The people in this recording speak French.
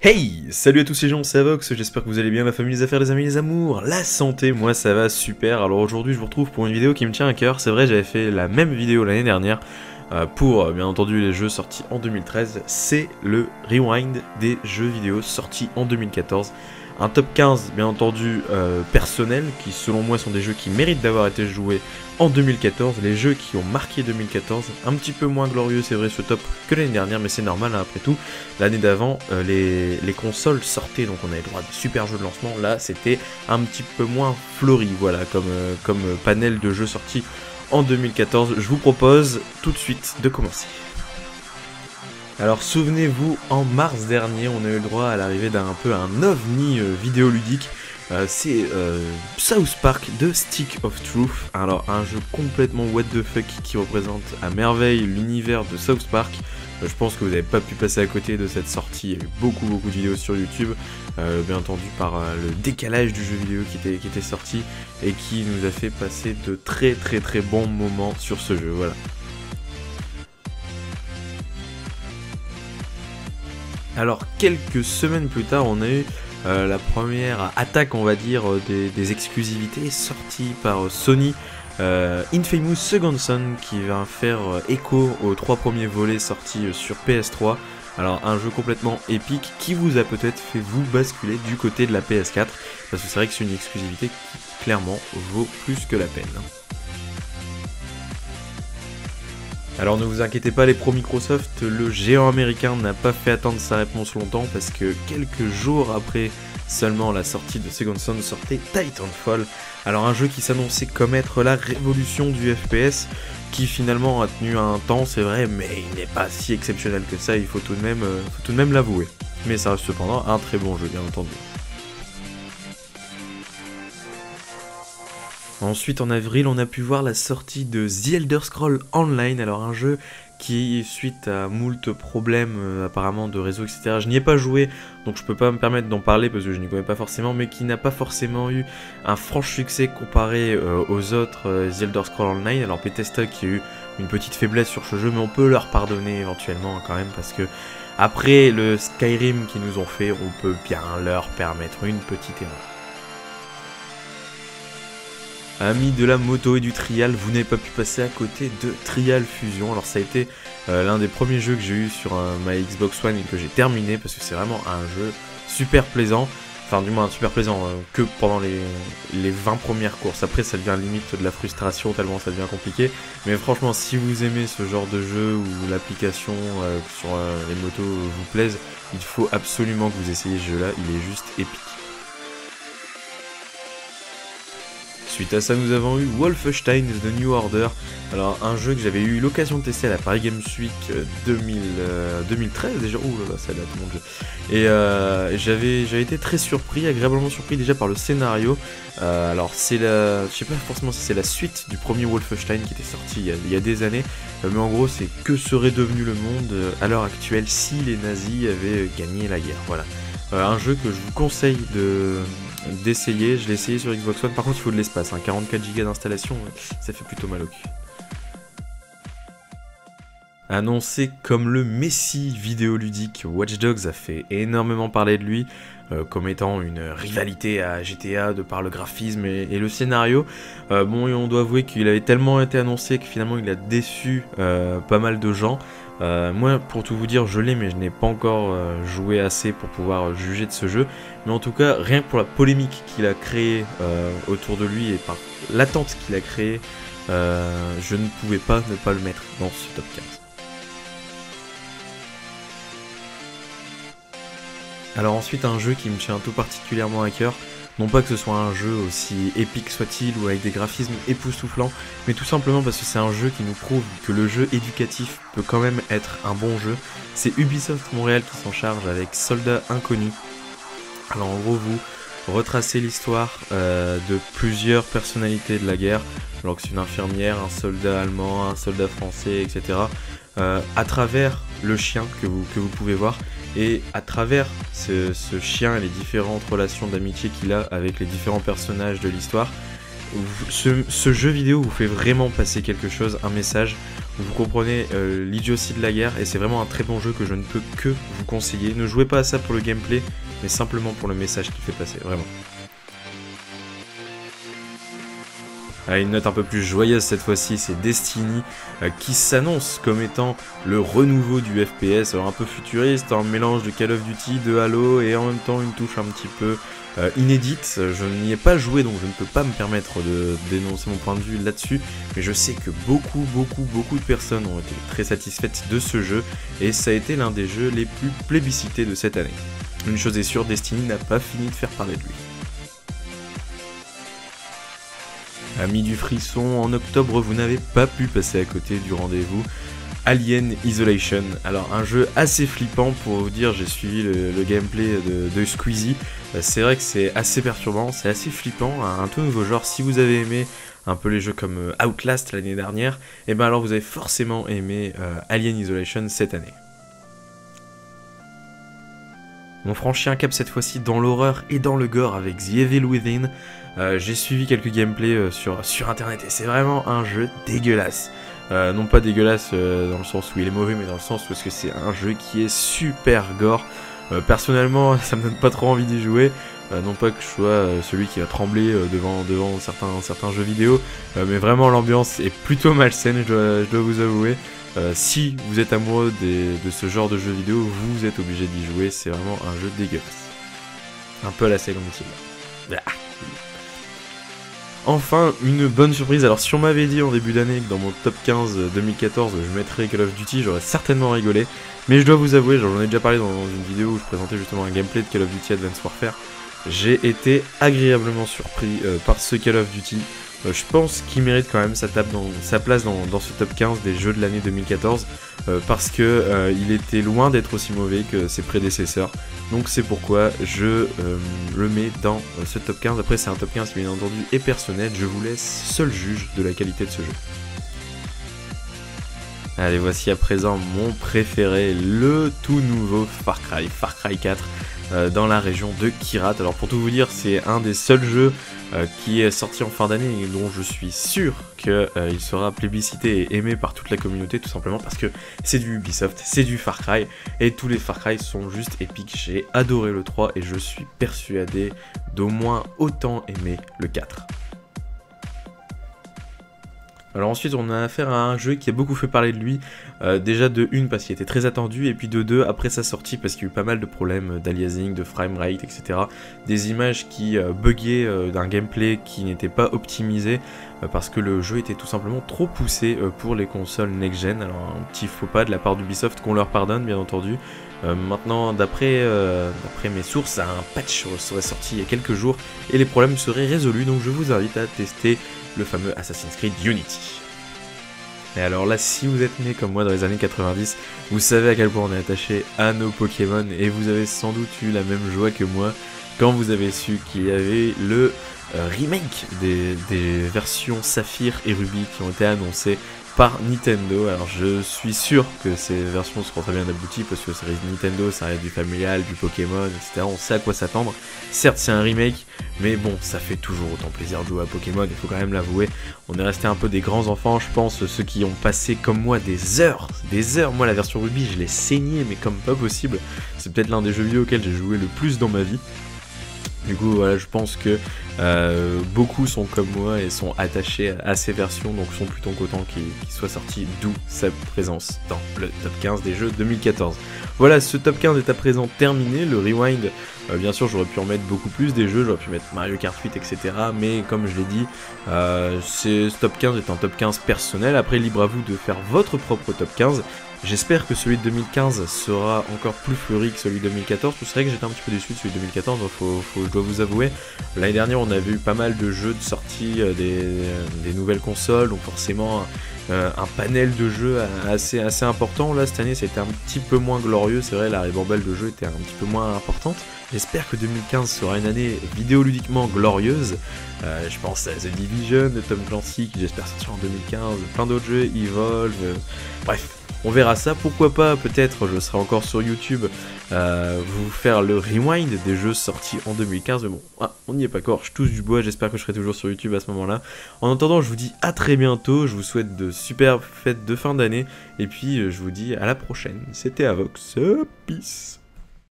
Hey, salut à tous les gens, c'est Avox, j'espère que vous allez bien, la famille, les affaires, les amis, les amours, la santé, moi ça va super. Alors aujourd'hui je vous retrouve pour une vidéo qui me tient à cœur. C'est vrai, j'avais fait la même vidéo l'année dernière pour bien entendu les jeux sortis en 2013. C'est le rewind des jeux vidéo sortis en 2014. Un top 15 bien entendu personnel, qui selon moi sont des jeux qui méritent d'avoir été joués en 2014, les jeux qui ont marqué 2014, un petit peu moins glorieux c'est vrai ce top que l'année dernière, mais c'est normal hein, après tout, l'année d'avant les consoles sortaient, donc on avait droit à des super jeux de lancement, là c'était un petit peu moins fleuri, voilà, comme panel de jeux sortis en 2014, je vous propose tout de suite de commencer. Alors souvenez-vous, en mars dernier, on a eu le droit à l'arrivée d'un peu un ovni vidéoludique. C'est South Park de Stick of Truth. Alors un jeu complètement what the fuck qui représente à merveille l'univers de South Park. Je pense que vous n'avez pas pu passer à côté de cette sortie. Il y a eu beaucoup de vidéos sur YouTube, bien entendu par le décalage du jeu vidéo qui était sorti et qui nous a fait passer de très bons moments sur ce jeu. Voilà. Alors quelques semaines plus tard, on a eu la première attaque, on va dire, des exclusivités sorties par Sony. Infamous Second Son qui va faire écho aux 3 premiers volets sortis sur PS3. Alors un jeu complètement épique qui vous a peut-être fait vous basculer du côté de la PS4, parce que c'est vrai que c'est une exclusivité qui clairement vaut plus que la peine. Alors ne vous inquiétez pas les pros Microsoft, le géant américain n'a pas fait attendre sa réponse longtemps parce que quelques jours après seulement la sortie de Second Son sortait Titanfall. Alors un jeu qui s'annonçait comme être la révolution du FPS, qui finalement a tenu un temps c'est vrai, mais il n'est pas si exceptionnel que ça, il faut tout de même l'avouer. Mais ça reste cependant un très bon jeu bien entendu. Ensuite, en avril, on a pu voir la sortie de The Elder Scrolls Online, alors un jeu qui, suite à moult problèmes apparemment de réseau, etc., je n'y ai pas joué, donc je peux pas me permettre d'en parler parce que je n'y connais pas forcément, mais qui n'a pas forcément eu un franc succès comparé aux autres The Elder Scrolls Online. Alors Bethesda qui a eu une petite faiblesse sur ce jeu, mais on peut leur pardonner éventuellement quand même, parce que après le Skyrim qu'ils nous ont fait, on peut bien leur permettre une petite erreur. Amis de la moto et du trial, vous n'avez pas pu passer à côté de Trial Fusion. Alors ça a été l'un des premiers jeux que j'ai eu sur ma Xbox One et que j'ai terminé parce que c'est vraiment un jeu super plaisant. Enfin du moins super plaisant que pendant les 20 premières courses. Après ça devient limite de la frustration tellement ça devient compliqué. Mais franchement si vous aimez ce genre de jeu où l'application sur les motos vous plaise, il faut absolument que vous essayiez ce jeu là, il est juste épique. Suite à ça, nous avons eu Wolfenstein The New Order, alors un jeu que j'avais eu l'occasion de tester à la Paris Games Week 2013 déjà, ouh là là, ça date mon dieu, et j'avais été très surpris, agréablement surpris déjà par le scénario. Alors c'est je sais pas forcément si c'est la suite du premier Wolfenstein qui était sorti il y a des années, mais en gros c'est que serait devenu le monde à l'heure actuelle si les nazis avaient gagné la guerre, voilà. Un jeu que je vous conseille d'essayer, je l'ai essayé sur Xbox One, par contre il faut de l'espace, hein, 44 Go d'installation, ça fait plutôt mal au cul. Annoncé comme le messie vidéoludique, Watch Dogs a fait énormément parler de lui, comme étant une rivalité à GTA de par le graphisme et le scénario. Bon, et on doit avouer qu'il avait tellement été annoncé que finalement il a déçu pas mal de gens. Moi, pour tout vous dire, je l'ai, mais je n'ai pas encore joué assez pour pouvoir juger de ce jeu. Mais en tout cas, rien que pour la polémique qu'il a créée autour de lui et par l'attente qu'il a créée, je ne pouvais pas ne pas le mettre dans ce top 15. Alors ensuite, un jeu qui me tient tout particulièrement à cœur, non pas que ce soit un jeu aussi épique soit-il ou avec des graphismes époustouflants, mais tout simplement parce que c'est un jeu qui nous prouve que le jeu éducatif peut quand même être un bon jeu. C'est Ubisoft Montréal qui s'en charge avec Soldats Inconnus. Alors en gros, vous retracez l'histoire de plusieurs personnalités de la guerre, alors que c'est une infirmière, un soldat allemand, un soldat français, etc. À travers le chien que vous pouvez voir, et à travers ce chien et les différentes relations d'amitié qu'il a avec les différents personnages de l'histoire, ce jeu vidéo vous fait vraiment passer quelque chose, un message. Vous comprenez l'idiotie de la guerre et c'est vraiment un très bon jeu que je ne peux que vous conseiller. Ne jouez pas à ça pour le gameplay, mais simplement pour le message qu'il fait passer, vraiment. Une note un peu plus joyeuse cette fois-ci, c'est Destiny qui s'annonce comme étant le renouveau du FPS, alors un peu futuriste, un mélange de Call of Duty, de Halo et en même temps une touche un petit peu inédite. Je n'y ai pas joué donc je ne peux pas me permettre de dénoncer mon point de vue là-dessus, mais je sais que beaucoup de personnes ont été très satisfaites de ce jeu et ça a été l'un des jeux les plus plébiscités de cette année. Une chose est sûre, Destiny n'a pas fini de faire parler de lui. Amis du frisson, en octobre vous n'avez pas pu passer à côté du rendez-vous Alien Isolation. Alors un jeu assez flippant pour vous dire, j'ai suivi le gameplay de Squeezie. C'est vrai que c'est assez perturbant, c'est assez flippant, un tout nouveau genre. Si vous avez aimé un peu les jeux comme Outlast l'année dernière, et ben alors vous avez forcément aimé Alien Isolation cette année. On franchit un cap cette fois-ci dans l'horreur et dans le gore avec The Evil Within. J'ai suivi quelques gameplays sur internet et c'est vraiment un jeu dégueulasse. Non pas dégueulasse dans le sens où il est mauvais, mais dans le sens parce que c'est un jeu qui est super gore. Personnellement, ça me donne pas trop envie d'y jouer. Non pas que je sois celui qui va trembler devant certains jeux vidéo, mais vraiment l'ambiance est plutôt malsaine, je dois vous avouer. Si vous êtes amoureux de ce genre de jeux vidéo, vous êtes obligé d'y jouer, c'est vraiment un jeu dégueulasse. Un peu à la Silent Hill. Enfin, une bonne surprise. Alors si on m'avait dit en début d'année que dans mon top 15 2014 je mettrais Call of Duty, j'aurais certainement rigolé. Mais je dois vous avouer, j'en ai déjà parlé dans une vidéo où je présentais justement un gameplay de Call of Duty Advanced Warfare. J'ai été agréablement surpris par ce Call of Duty. Je pense qu'il mérite quand même sa place dans ce top 15 des jeux de l'année 2014 parce que il était loin d'être aussi mauvais que ses prédécesseurs. Donc c'est pourquoi je le mets dans ce top 15. Après c'est un top 15 qui bien entendu est personnel, je vous laisse seul juge de la qualité de ce jeu. Allez, voici à présent mon préféré, le tout nouveau Far Cry 4 dans la région de Kyrat. Alors pour tout vous dire, c'est un des seuls jeux qui est sorti en fin d'année et dont je suis sûr qu'il sera plébiscité et aimé par toute la communauté, tout simplement parce que c'est du Ubisoft, c'est du Far Cry et tous les Far Cry sont juste épiques. J'ai adoré le 3 et je suis persuadé d'au moins autant aimer le 4. Alors ensuite on a affaire à un jeu qui a beaucoup fait parler de lui, déjà de une parce qu'il était très attendu, et puis de deux après sa sortie parce qu'il y a eu pas mal de problèmes d'aliasing, de framerate, etc. Des images qui buggaient, d'un gameplay qui n'était pas optimisé, parce que le jeu était tout simplement trop poussé pour les consoles next-gen. Alors un petit faux pas de la part d'Ubisoft qu'on leur pardonne bien entendu. Maintenant d'après mes sources, un patch serait sorti il y a quelques jours et les problèmes seraient résolus, donc je vous invite à tester le fameux Assassin's Creed Unity. Et alors là, si vous êtes né comme moi dans les années 90, vous savez à quel point on est attaché à nos Pokémon et vous avez sans doute eu la même joie que moi quand vous avez su qu'il y avait le remake des versions Saphir et Ruby qui ont été annoncées par Nintendo. Alors je suis sûr que ces versions seront très bien abouties parce que ça reste Nintendo, ça reste du familial, du Pokémon, etc. On sait à quoi s'attendre. Certes c'est un remake, mais bon, ça fait toujours autant plaisir de jouer à Pokémon, il faut quand même l'avouer. On est resté un peu des grands enfants, je pense, ceux qui ont passé comme moi des heures. Moi la version Ruby je l'ai saignée mais comme pas possible. C'est peut-être l'un des jeux vidéo auxquels j'ai joué le plus dans ma vie. Du coup voilà, je pense que beaucoup sont comme moi et sont attachés à ces versions, donc sont plutôt contents qu'il soit sorti, d'où sa présence dans le top 15 des jeux 2014. Voilà, ce top 15 est à présent terminé, le rewind, bien sûr j'aurais pu en mettre beaucoup plus des jeux, j'aurais pu mettre Mario Kart 8, etc. Mais comme je l'ai dit, ce top 15 est un top 15 personnel, après libre à vous de faire votre propre top 15. J'espère que celui de 2015 sera encore plus fleuri que celui de 2014. C'est vrai que j'étais un petit peu déçu de celui de 2014, je dois vous avouer. L'année dernière, on avait eu pas mal de jeux de sortie des nouvelles consoles, donc forcément, un panel de jeux assez important. Là cette année ça a été un petit peu moins glorieux, c'est vrai, la ribambelle de jeux était un petit peu moins importante. J'espère que 2015 sera une année vidéoludiquement glorieuse. Je pense à The Division de Tom Clancy qui j'espère sortira en 2015, plein d'autres jeux, Evolve, bref. On verra ça, pourquoi pas, peut-être je serai encore sur YouTube vous faire le rewind des jeux sortis en 2015, mais bon, on n'y est pas encore, je touche du bois, j'espère que je serai toujours sur YouTube à ce moment-là. En attendant, je vous dis à très bientôt, je vous souhaite de superbes fêtes de fin d'année, et puis je vous dis à la prochaine. C'était Avox, peace.